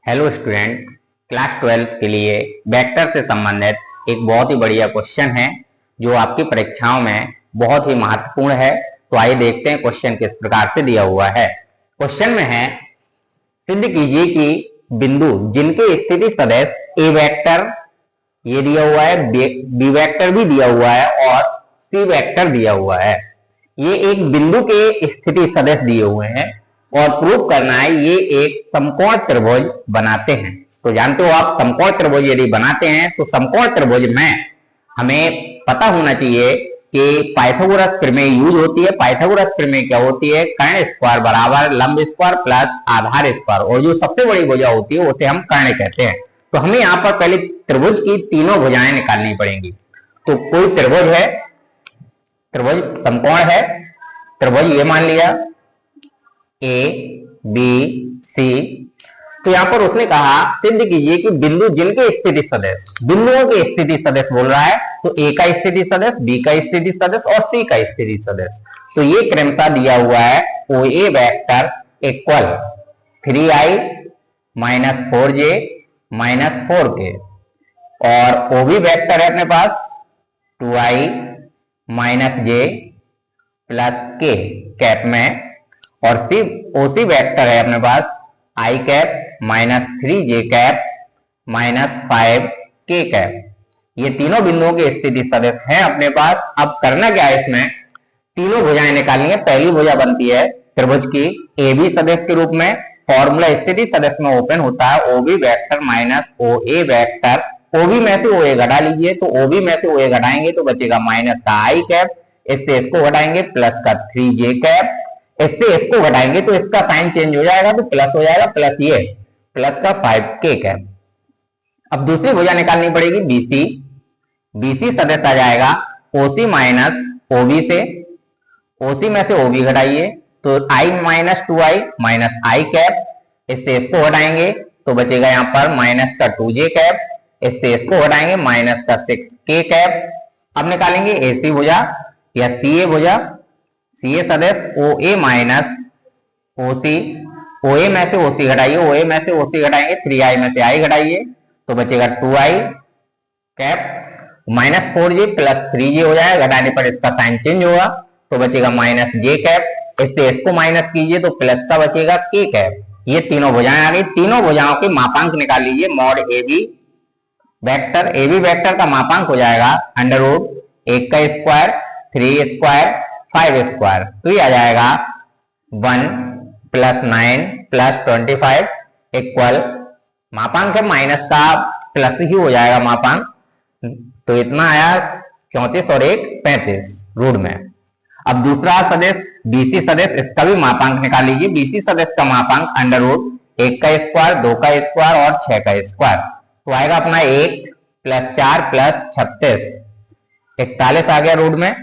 Hello student, class 12 के लिए vector से संबंधित एक बहुत ही बढ़िया क्वेश्चन है जो आपकी परीक्षाओं में बहुत ही महत्वपूर्ण है। तो आइए देखते हैं क्वेश्चन किस प्रकार से दिया हुआ है। क्वेश्चन में है, सिद्ध कीजिए कि बिंदु जिनके स्थिति सदिश ए वेक्टर ये दिया हुआ है, बी वेक्टर भी दिया हुआ है और सी वेक्टर दिया हुआ है, ये एक बिंदु के स्थिति सदिश दिए हुए हैं और प्रूव करना है ये एक समकोण त्रिभुज बनाते हैं। तो जानते हो आप, समकोण त्रिभुज यदि बनाते हैं तो समकोण त्रिभुज में हमें पता होना चाहिए कि पाइथागोरस प्रमेय यूज होती है। पाइथागोरस प्रमेय क्या होती है? कर्ण स्क्वायर बराबर लंब स्क्वायर प्लस आधार स्क्वायर, और जो सबसे बड़ी भुजा होती है उसे हम कर्ण कहते हैं। तो हमें यहाँ पर पहले त्रिभुज की तीनों भुजाएं निकालनी पड़ेंगी। तो कोई त्रिभुज है, त्रिभुज समकोण है, त्रिभुज ये मान लिया ए बी सी। तो यहां पर उसने कहा सिद्ध कीजिए कि बिंदु जिनके स्थिति सदिश, बिंदुओं के स्थिति सदिश बोल रहा है, तो ए का स्थिति सदिश, बी का स्थिति सदिश और सी का स्थिति सदिश। तो ये क्रमशः दिया हुआ है, O A vector equal 3i minus 4j minus 4k, और ओ बी वेक्टर है अपने पास 2i minus j plus k cap में, और सी ओसी वेक्टर है अपने पास I cap minus 3j cap minus 5k cap. ये तीनों बिंदुओं की स्थिति सदिश है अपने पास। अब करना क्या है, इसमें तीनों भुजाएं निकालनी है। पहली भुजा बनती है त्रिभुज की ए बी सदिश के रूप में। फॉर्मूला स्थिति सदिश में ओपन होता है ओ B vector minus O A vector. O B में से ओ ए घटा लीजिए, तो ओ बी में से ओ ए घटाएंगे तो बचेगा माइनस का आई कैप, इससे इसको घटाएंगे प्लस का 3j कैप, इससे इसको घटाएंगे तो इसका साइन चेंज हो जाएगा तो प्लस हो जाएगा, प्लस ये प्लस का 5k कैप। अब दूसरी भुजा निकालनी पड़ेगी बीसी। बीसी सदिश आ जाएगा ओसी माइनस ओबी से, ओसी में से ओबी घटाइए तो आई माइनस 2i माइनस आई कैप, इससे इसको घटाएंगे तो बचेगा यहाँ पर माइनस का 2j कैप, इससे इसको घटाएंगे माइनस का 6k कैप। अब निकालेंगे एसी भुजा या सीए भुजा। सीए सदिश ओ ए माइनस ओसी, ओ ए में से ओसी घटाइए, ओ ए में से ओसी घटाएंगे 3i में से आई घटाइए तो बचेगा 2i cap minus 4j plus 3j हो जाएगा, घटाने पर इसका साइन चेंज होगा तो बचेगा माइनस j कैप, इससे इसको माइनस कीजिए तो प्लस का बचेगा k कैप। ये तीनों भुजाएं आ गई। तीनों भुजाओं के मापांक निकाल लीजिए। Mod A B vector, A B vector का मापांक हो जाएगा अंडर रूट 1 का स्क्वायर 3 स्क्वायर 5 स्क्वायर, तो ये आ जाएगा 1 प्लस 9 प्लस 25 इक्वल, मापांक है माइनस का प्लस ही हो जाएगा मापांक, तो इतना आया 34 और 1 35 रूट में। अब दूसरा सदिश बीसी सदिश, इसका भी मापांक निकाल लीजिए। बीसी सदिश का मापांक अंडर रूट 1 का स्क्वायर 2 का स्क्वायर और 6 का स्क्वायर, तो आएगा अपना 1 प्लस 4 प्लस 36 41 आ गया रूट में।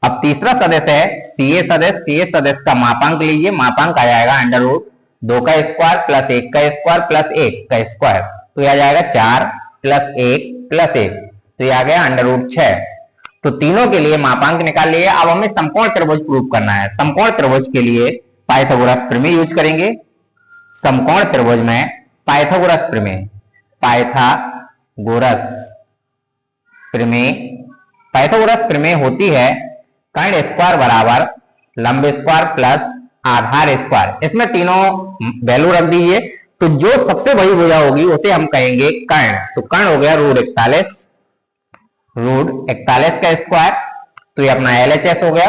अब तीसरा सदिश है सीए सदिश। सीए सदिश का मापांक लीजिए, मापांक आ जाएगा अंडर रूट 2 का स्क्वायर प्लस 1 का स्क्वायर प्लस 1 का स्क्वायर, तो ये आ जाएगा 4 प्लस 1 प्लस 1, तो ये आ गया अंडर रूट 6। तो तीनों के लिए मापांक निकाल लिए। अब हमें समकोण त्रिभुज प्रूव करना है। समकोण त्रिभुज के लिए पाइथागोरस प्रमेय यूज करेंगे। समकोण त्रिभुज में पाइथागोरस प्रमेय, पाइथागोरस प्रमेय, पाइथागोरस प्रमेय होती है कर्ण स्क्वायर बराबर लंब स्क्वायर प्लस आधार स्क्वायर। इसमें तीनों वैल्यू रख दीजिए, तो जो सबसे बड़ी भुजा होगी उसे हम कहेंगे कर्ण। तो कर्ण हो गया रूट 41, रूट 41 का स्क्वायर, तो ये अपना LHS हो गया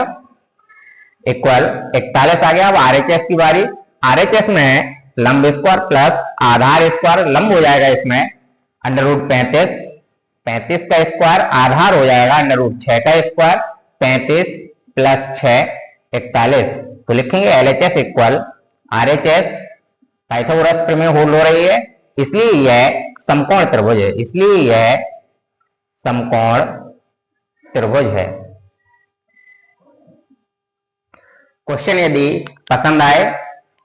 इक्वल 41 आ गया। अब RHS की बारी। RHS में लंब स्क्वायर प्लस आधार स्क्वायर, लंब हो जाएगा इसमें अंडर रूट 35, 35 का स्क्वायर, आधार हो जाएगा अंडर रूट 6 का स्क्वायर, 35 प्लस 6 41, तो लिखेंगे LHS इक्वल RHS। पाइथागोरस प्रमेय होल्ड हो रही है, इसलिए यह समकोण त्रिभुज है, इसलिए यह समकोण त्रिभुज है। क्वेश्चन यदि पसंद आए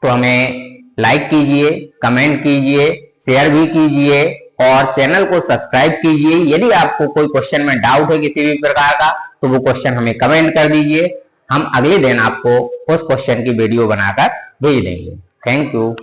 तो हमें लाइक कीजिए, कमेंट कीजिए, शेयर भी कीजिए और चैनल को सब्सक्राइब कीजिए। यदि आपको कोई क्वेश्चन में डाउट है किसी भी प्रकार का तो वो क्वेश्चन हमें कमेंट कर दीजिए, हम अगले दिन आपको उस क्वेश्चन की वीडियो बनाकर भेज देंगे। Thank you.